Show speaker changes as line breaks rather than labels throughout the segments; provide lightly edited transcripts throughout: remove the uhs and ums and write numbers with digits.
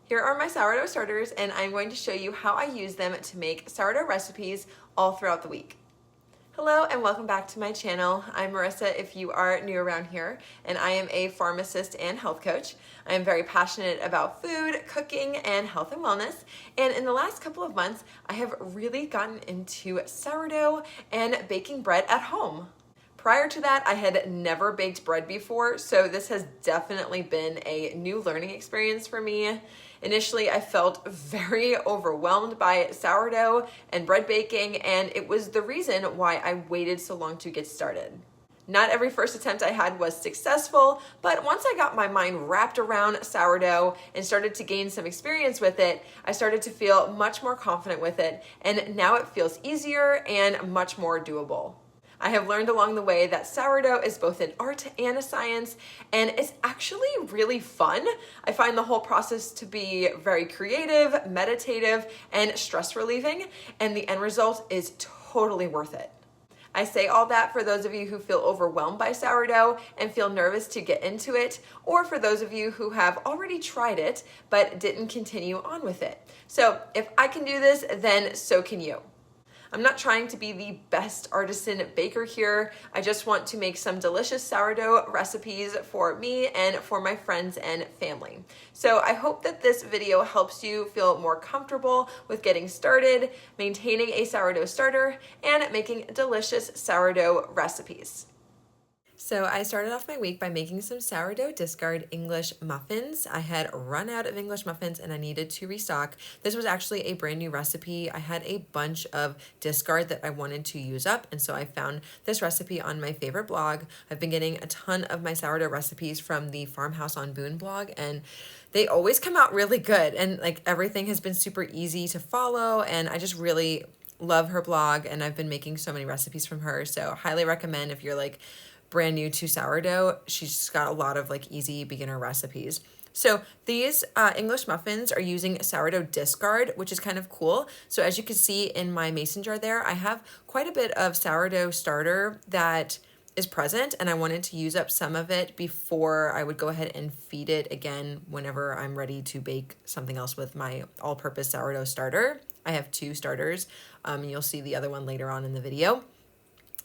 Here are my sourdough starters, and I'm going to show you how I use them to make sourdough recipes all throughout the week. Hello and welcome back to my channel. I'm Marissa if you are new around here, and I am a pharmacist and health coach. I am very passionate about food, cooking, and health and wellness. And in the last couple of months, I have really gotten into sourdough and baking bread at home. Prior to that, I had never baked bread before, so this has definitely been a new learning experience for me. Initially, I felt very overwhelmed by sourdough and bread baking, and it was the reason why I waited so long to get started. Not every first attempt I had was successful, but once I got my mind wrapped around sourdough and started to gain some experience with it, I started to feel much more confident with it, and now it feels easier and much more doable. I have learned along the way that sourdough is both an art and a science, and it's actually really fun. I find the whole process to be very creative, meditative, and stress relieving, and the end result is totally worth it. I say all that for those of you who feel overwhelmed by sourdough and feel nervous to get into it, or for those of you who have already tried it but didn't continue on with it. So if I can do this, then so can you. I'm not trying to be the best artisan baker here. I just want to make some delicious sourdough recipes for me and for my friends and family. So I hope that this video helps you feel more comfortable with getting started, maintaining a sourdough starter, and making delicious sourdough recipes. So I started off my week by making some sourdough discard English muffins. I had run out of English muffins and I needed to restock. This was actually a brand new recipe. I had a bunch of discard that I wanted to use up, and so I found this recipe on my favorite blog. I've been getting a ton of my sourdough recipes from the Farmhouse on Boone blog, and they always come out really good, and like everything has been super easy to follow, and I just really love her blog, and I've been making so many recipes from her. So highly recommend if you're like brand new to sourdough. She's just got a lot of like easy beginner recipes. So these English muffins are using sourdough discard, which is kind of cool. So as you can see in my mason jar there, I have quite a bit of sourdough starter that is present, and I wanted to use up some of it before I would go ahead and feed it again whenever I'm ready to bake something else with my all-purpose sourdough starter. I have two starters, and you'll see the other one later on in the video.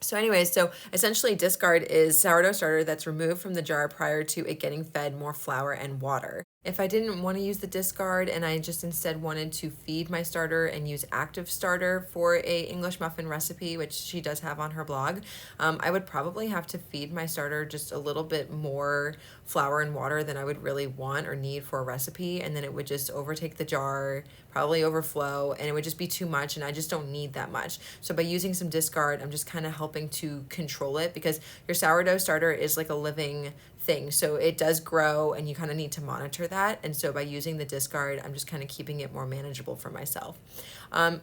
So anyways, so essentially discard is sourdough starter that's removed from the jar prior to it getting fed more flour and water. If I didn't want to use the discard and I just instead wanted to feed my starter and use active starter for a English muffin recipe, which she does have on her blog, I would probably have to feed my starter just a little bit more flour and water than I would really want or need for a recipe, and then it would just overtake the jar, probably overflow, and it would just be too much, and I just don't need that much. So by using some discard, I'm just kind of helping to control it, because your sourdough starter is like a living thing, so it does grow and you kind of need to monitor that, and so by using the discard, I'm just kind of keeping it more manageable for myself.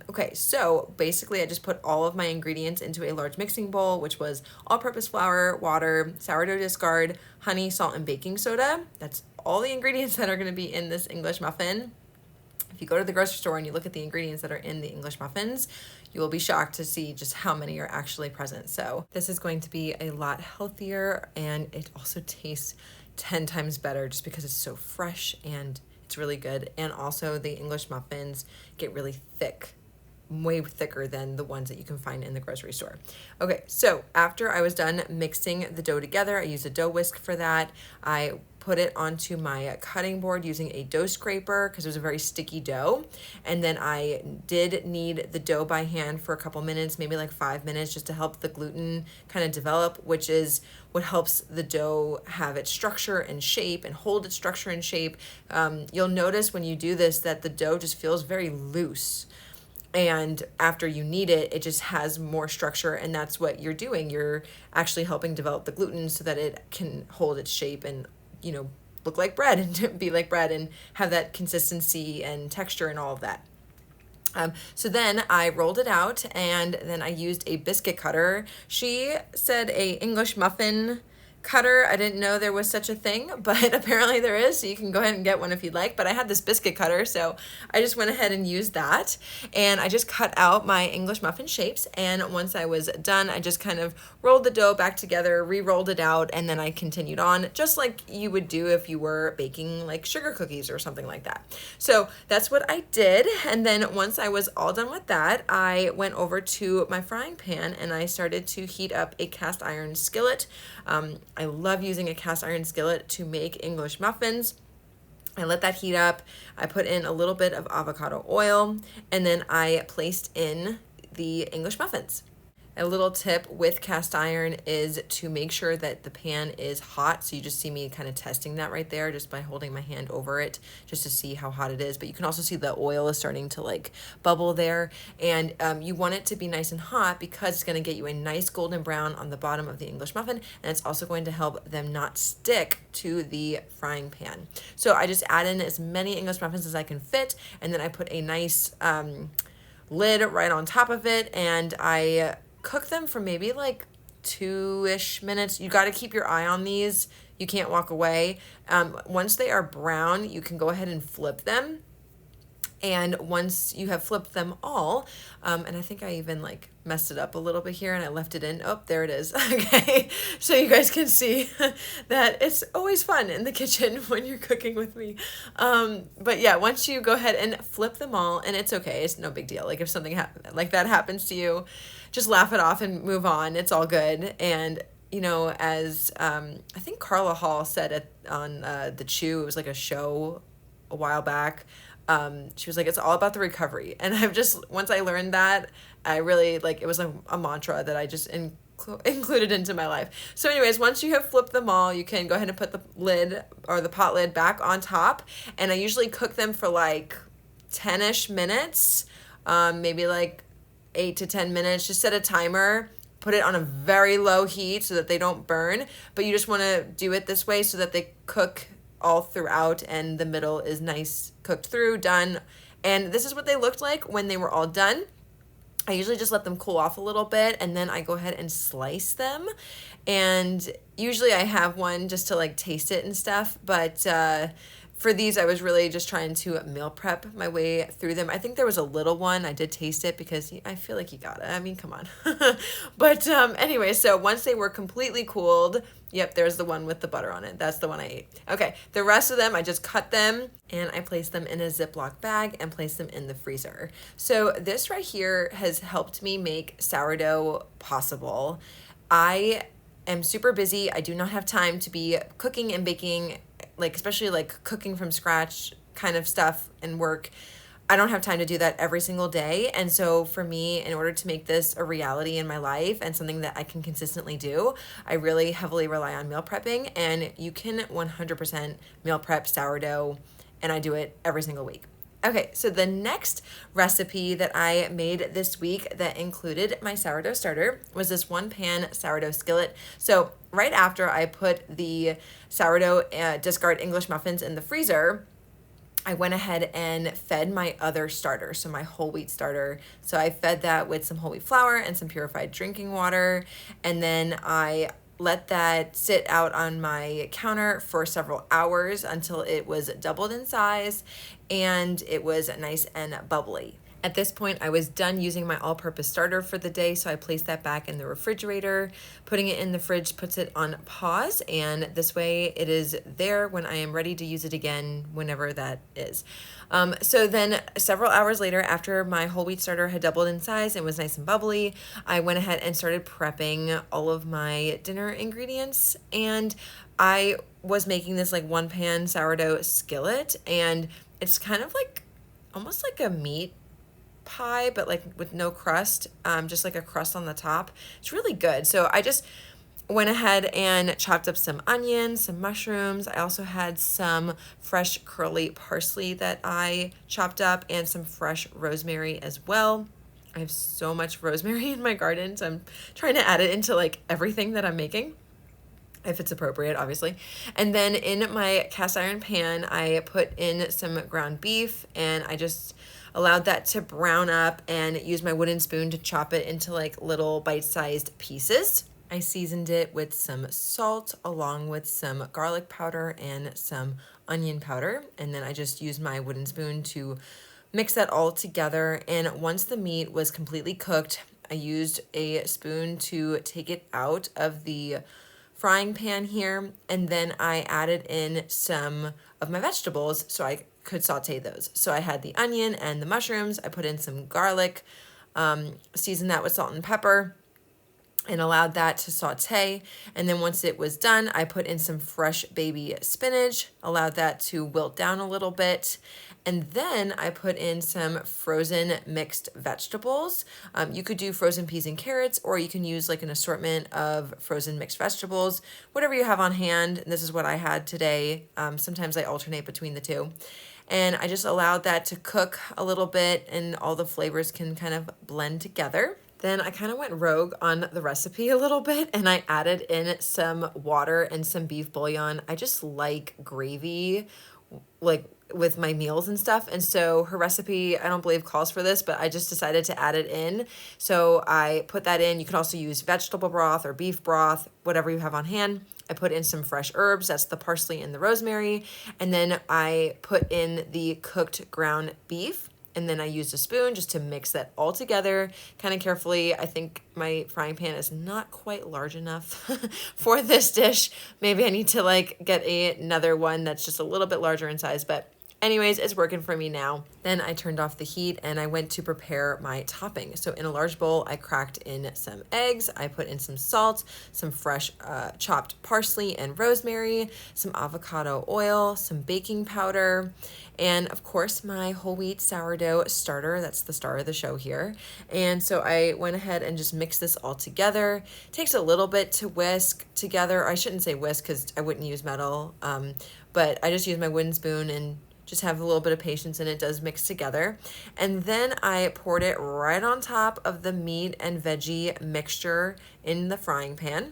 Okay, so basically I just put all of my ingredients into a large mixing bowl, which was all-purpose flour, water, sourdough discard, honey, salt, and baking soda. That's all the ingredients that are going to be in this English muffin. If you go to the grocery store and you look at the ingredients that are in the English muffins, you will be shocked to see just how many are actually present. So this is going to be a lot healthier, and it also tastes 10 times better just because it's so fresh and it's really good. And also the English muffins get really thick, way thicker than the ones that you can find in the grocery store. Okay, so after I was done mixing the dough together, I used a dough whisk for that. I put it onto my cutting board using a dough scraper because it was a very sticky dough. And then I did knead the dough by hand for a couple minutes, maybe like 5 minutes, just to help the gluten kind of develop, which is what helps the dough have its structure and shape and hold its structure and shape. You'll notice when you do this that the dough just feels very loose. And after you knead it, it just has more structure, and that's what you're doing. You're actually helping develop the gluten so that it can hold its shape and, you know, look like bread and be like bread and have that consistency and texture and all of that. So then I rolled it out, and then I used a biscuit cutter. She said a English muffin cutter. I didn't know there was such a thing, but apparently there is, so you can go ahead and get one if you'd like. But I had this biscuit cutter, so I just went ahead and used that. And I just cut out my English muffin shapes, and once I was done, I just kind of rolled the dough back together, re-rolled it out, and then I continued on, just like you would do if you were baking like sugar cookies or something like that. So that's what I did, and then once I was all done with that, I went over to my frying pan and I started to heat up a cast iron skillet. I love using a cast iron skillet to make English muffins. I let that heat up. I put in a little bit of avocado oil, and then I placed in the English muffins. A little tip with cast iron is to make sure that the pan is hot. So you just see me kind of testing that right there just by holding my hand over it just to see how hot it is. But you can also see the oil is starting to like bubble there. And you want it to be nice and hot because it's going to get you a nice golden brown on the bottom of the English muffin. And it's also going to help them not stick to the frying pan. So I just add in as many English muffins as I can fit. And then I put a nice lid right on top of it. And I cook them for maybe like 2-ish minutes. You got to keep your eye on these. You can't walk away. Once they are brown, you can go ahead and flip them. And once you have flipped them all, and I think I even like messed it up a little bit here and I left it in. Oh, there it is. Okay. So you guys can see that it's always fun in the kitchen when you're cooking with me. But yeah, once you go ahead and flip them all, and it's okay. It's no big deal. Like if something like that happens to you, just laugh it off and move on. It's all good. And you know, as I think Carla Hall said it on The Chew, it was like a show a while back. She was like, it's all about the recovery. And I've just, once I learned that, I really like, it was a mantra that I just included into my life. So anyways, once you have flipped them all, you can go ahead and put the lid or the pot lid back on top. And I usually cook them for like 10-ish minutes, maybe like 8 to 10 minutes. Just set a timer, put it on a very low heat so that they don't burn. But you just want to do it this way so that they cook all throughout and the middle is nice cooked through, done. And this is what they looked like when they were all done. I usually just let them cool off a little bit and then I go ahead and slice them. And usually I have one just to like taste it and stuff, but for these, I was really just trying to meal prep my way through them. I think there was a little one. I did taste it because I feel like you gotta. I mean, come on. But anyway, so once they were completely cooled, yep, there's the one with the butter on it. That's the one I ate. Okay, the rest of them, I just cut them and I placed them in a Ziploc bag and placed them in the freezer. So this right here has helped me make sourdough possible. I am super busy. I do not have time to be cooking and baking, like especially like cooking from scratch kind of stuff and work. I don't have time to do that every single day. And so for me, in order to make this a reality in my life and something that I can consistently do, I really heavily rely on meal prepping. And you can 100% meal prep sourdough, and I do it every single week. Okay, so the next recipe that I made this week that included my sourdough starter was this 1-pan sourdough skillet. So right after I put the sourdough discard English muffins in the freezer, I went ahead and fed my other starter, so my whole wheat starter. So I fed that with some whole wheat flour and some purified drinking water, and then I let that sit out on my counter for several hours until it was doubled in size and it was nice and bubbly. At this point, I was done using my all-purpose starter for the day, so I placed that back in the refrigerator. Putting it in the fridge puts it on pause, and this way it is there when I am ready to use it again, whenever that is. So then several hours later, after my whole wheat starter had doubled in size and was nice and bubbly, I went ahead and started prepping all of my dinner ingredients, and I was making this like 1-pan sourdough skillet, and it's kind of like almost like a meat pie, but like with no crust, just like a crust on the top. It's really good. So I just went ahead and chopped up some onions, some mushrooms. I also had some fresh curly parsley that I chopped up and some fresh rosemary as well. I have so much rosemary in my garden, so I'm trying to add it into like everything that I'm making, if it's appropriate, obviously. And then in my cast iron pan, I put in some ground beef and I just allowed that to brown up and used my wooden spoon to chop it into like little bite-sized pieces. I seasoned it with some salt along with some garlic powder and some onion powder. And then I just used my wooden spoon to mix that all together. And once the meat was completely cooked, I used a spoon to take it out of the frying pan here. And then I added in some of my vegetables so I could saute those. So I had the onion and the mushrooms. I put in some garlic, seasoned that with salt and pepper, and allowed that to saute. And then once it was done, I put in some fresh baby spinach, allowed that to wilt down a little bit. And then I put in some frozen mixed vegetables. You could do frozen peas and carrots, or you can use like an assortment of frozen mixed vegetables, whatever you have on hand. And this is what I had today. Sometimes I alternate between the two. And I just allowed that to cook a little bit and all the flavors can kind of blend together. Then I kind of went rogue on the recipe a little bit and I added in some water and some beef bouillon. I just like gravy, like with my meals and stuff. And so her recipe, I don't believe calls for this, but I just decided to add it in. So I put that in. You can also use vegetable broth or beef broth, whatever you have on hand. I put in some fresh herbs. That's the parsley and the rosemary. And then I put in the cooked ground beef. And then I used a spoon just to mix that all together kind of carefully. I think my frying pan is not quite large enough for this dish. Maybe I need to like get another one that's just a little bit larger in size, but anyways, it's working for me now. Then I turned off the heat and I went to prepare my topping. So in a large bowl, I cracked in some eggs. I put in some salt, some fresh chopped parsley and rosemary, some avocado oil, some baking powder, and of course my whole wheat sourdough starter. That's the star of the show here. And so I went ahead and just mixed this all together. It takes a little bit to whisk together. I shouldn't say whisk because I wouldn't use metal, but I just use my wooden spoon and just have a little bit of patience and it does mix together. And then I poured it right on top of the meat and veggie mixture in the frying pan.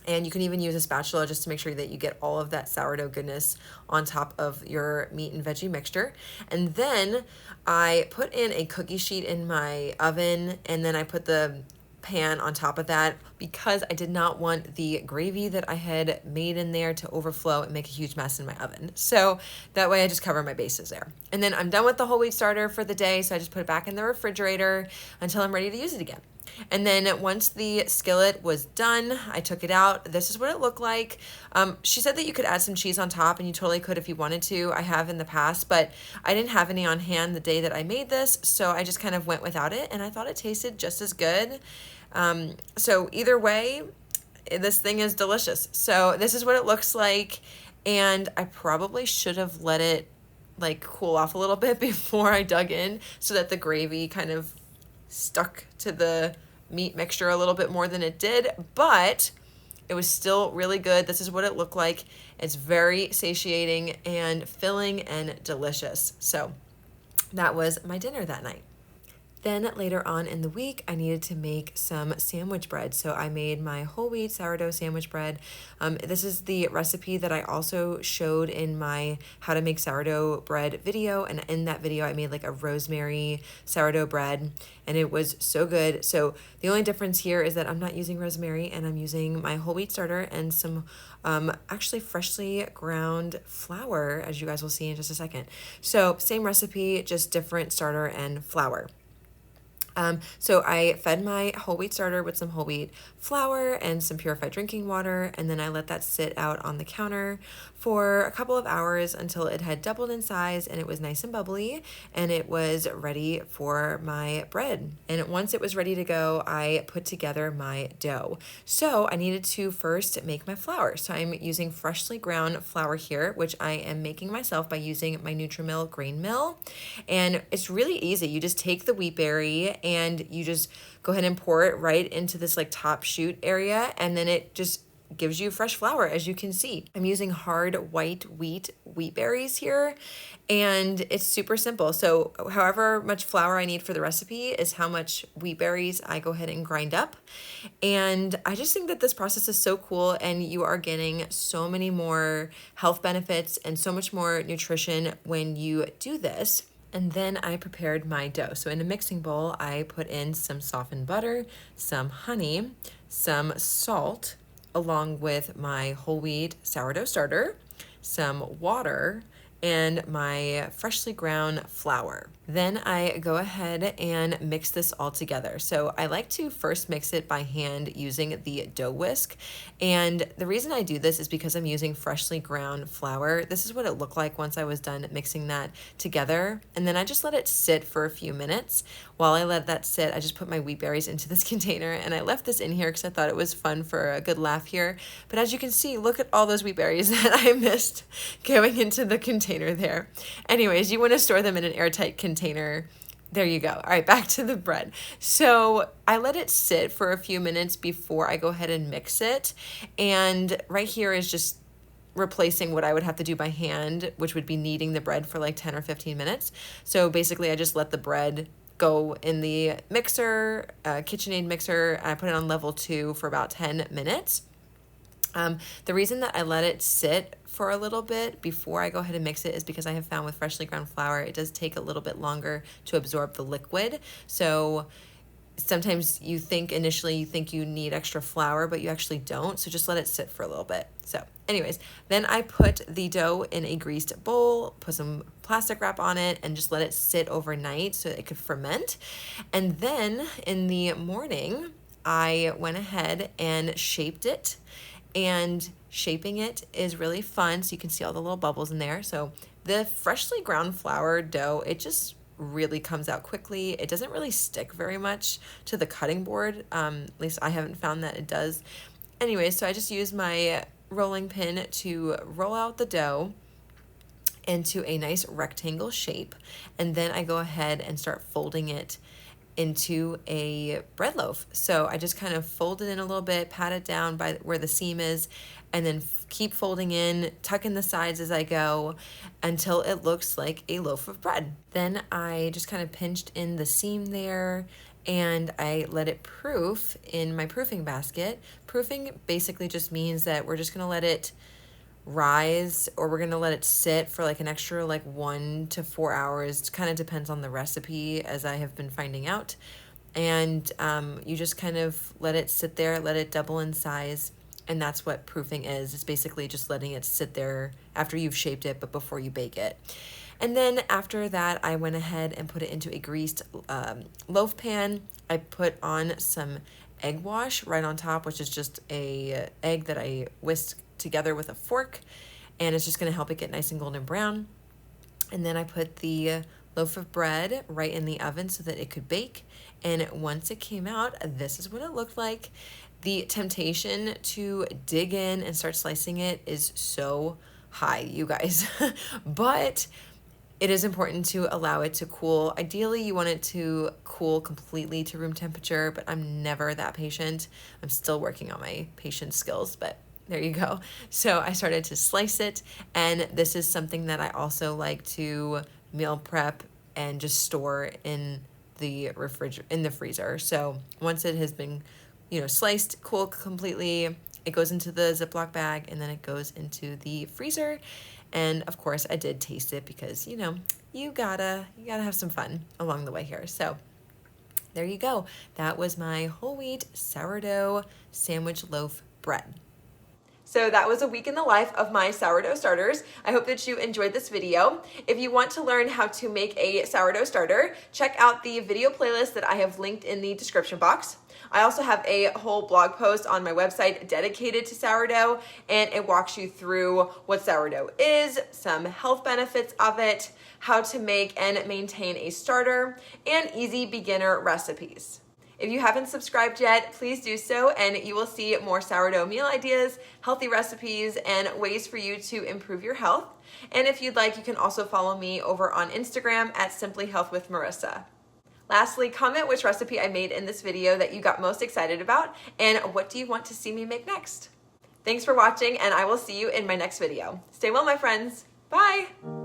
And you can even use a spatula just to make sure that you get all of that sourdough goodness on top of your meat and veggie mixture. And then I put in a cookie sheet in my oven, and then I put the pan on top of that because I did not want the gravy that I had made in there to overflow and make a huge mess in my oven. So that way I just cover my bases there. And then I'm done with the whole wheat starter for the day, so I just put it back in the refrigerator until I'm ready to use it again. And then once the skillet was done, I took it out. This is what it looked like. She said that you could add some cheese on top, and you totally could if you wanted to. I have in the past, but I didn't have any on hand the day that I made this, so I just kind of went without it, and I thought it tasted just as good. So either way, this thing is delicious. So this is what it looks like, and I probably should have let it like cool off a little bit before I dug in so that the gravy kind of stuck to the meat mixture a little bit more than it did, but it was still really good. This is what it looked like. It's very satiating and filling and delicious. So that was my dinner that night. Then later on in the week, I needed to make some sandwich bread. So I made my whole wheat sourdough sandwich bread. This is the recipe that I also showed in my how to make sourdough bread video. And in that video, I made like a rosemary sourdough bread, and it was so good. So the only difference here is that I'm not using rosemary, and I'm using my whole wheat starter and some actually freshly ground flour, as you guys will see in just a second. So same recipe, just different starter and flour. So I fed my whole wheat starter with some whole wheat flour and some purified drinking water, and then I let that sit out on the counter for a couple of hours until it had doubled in size and it was nice and bubbly, and it was ready for my bread. And once it was ready to go, I put together my dough. So I needed to first make my flour. So I'm using freshly ground flour here, which I am making myself by using my Nutrimil grain mill. And it's really easy. You just take the wheat berry and you just go ahead and pour it right into this like top shoot area, and then it just gives you fresh flour, as you can see. I'm using hard white wheat berries here, and it's super simple. So however much flour I need for the recipe is how much wheat berries I go ahead and grind up. And I just think that this process is so cool, and you are getting so many more health benefits and so much more nutrition when you do this. And then I prepared my dough. So in a mixing bowl, I put in some softened butter, some honey, some salt, along with my whole wheat sourdough starter, some water, and my freshly ground flour. Then I go ahead and mix this all together. So I like to first mix it by hand using the dough whisk. And the reason I do this is because I'm using freshly ground flour. This is what it looked like once I was done mixing that together. And then I just let it sit for a few minutes. While I let that sit, I just put my wheat berries into this container, and I left this in here because I thought it was fun for a good laugh here. But as you can see, look at all those wheat berries that I missed going into the container there. Anyways, you want to store them in an airtight container. There you go. All right, back to the bread. So I let it sit for a few minutes before I go ahead and mix it. And right here is just replacing what I would have to do by hand, which would be kneading the bread for like 10 or 15 minutes. So basically I just let the bread go in the mixer, KitchenAid mixer, and I put it on level 2 for about 10 minutes. The reason that I let it sit for a little bit before I go ahead and mix it is because I have found with freshly ground flour, it does take a little bit longer to absorb the liquid. So sometimes initially you think you need extra flour, but you actually don't. So just let it sit for a little bit. So anyways, then I put the dough in a greased bowl, put some plastic wrap on it, and just let it sit overnight so it could ferment. And then in the morning, I went ahead and shaped it. And shaping it is really fun. So you can see all the little bubbles in there. So the freshly ground flour dough, it just really comes out quickly. It doesn't really stick very much to the cutting board. At least I haven't found that it does. Anyway, so I just use my rolling pin to roll out the dough into a nice rectangle shape. And then I go ahead and start folding it into a bread loaf. So I just kind of fold it in a little bit, pat it down by where the seam is, and then keep folding in, tuck in the sides as I go until it looks like a loaf of bread. Then I just kind of pinched in the seam there, and I let it proof in my proofing basket. Proofing basically just means that we're just gonna let it rise, or we're gonna let it sit for like an extra 1 to 4 hours. It kind of depends on the recipe, as I have been finding out. And you just kind of let it sit there, let it double in size, and that's what proofing is. It's basically just letting it sit there after you've shaped it, but before you bake it. And then after that, I went ahead and put it into a greased loaf pan. I put on some egg wash right on top, which is just a egg that I whisked together with a fork, and it's just going to help it get nice and golden brown. And then I put the loaf of bread right in the oven so that it could bake, and once it came out, this is what it looked like. The temptation to dig in and start slicing it is so high, you guys. But it is important to allow it to cool. Ideally, you want it to cool completely to room temperature, but I'm never that patient. I'm still working on my patience skills, but there you go. So I started to slice it, and this is something that I also like to meal prep and just store in the freezer. So once it has been, sliced, cool completely, it goes into the Ziploc bag, and then it goes into the freezer. And of course, I did taste it because you gotta have some fun along the way here. So there you go. That was my whole wheat sourdough sandwich loaf bread. So that was a week in the life of my sourdough starters. I hope that you enjoyed this video. If you want to learn how to make a sourdough starter, check out the video playlist that I have linked in the description box. I also have a whole blog post on my website dedicated to sourdough, and it walks you through what sourdough is, some health benefits of it, how to make and maintain a starter, and easy beginner recipes. If you haven't subscribed yet, please do so, and you will see more sourdough meal ideas, healthy recipes, and ways for you to improve your health. And if you'd like, you can also follow me over on Instagram at Simply Health with Marissa. Lastly, comment which recipe I made in this video that you got most excited about, and what do you want to see me make next? Thanks for watching, and I will see you in my next video. Stay well, my friends. Bye!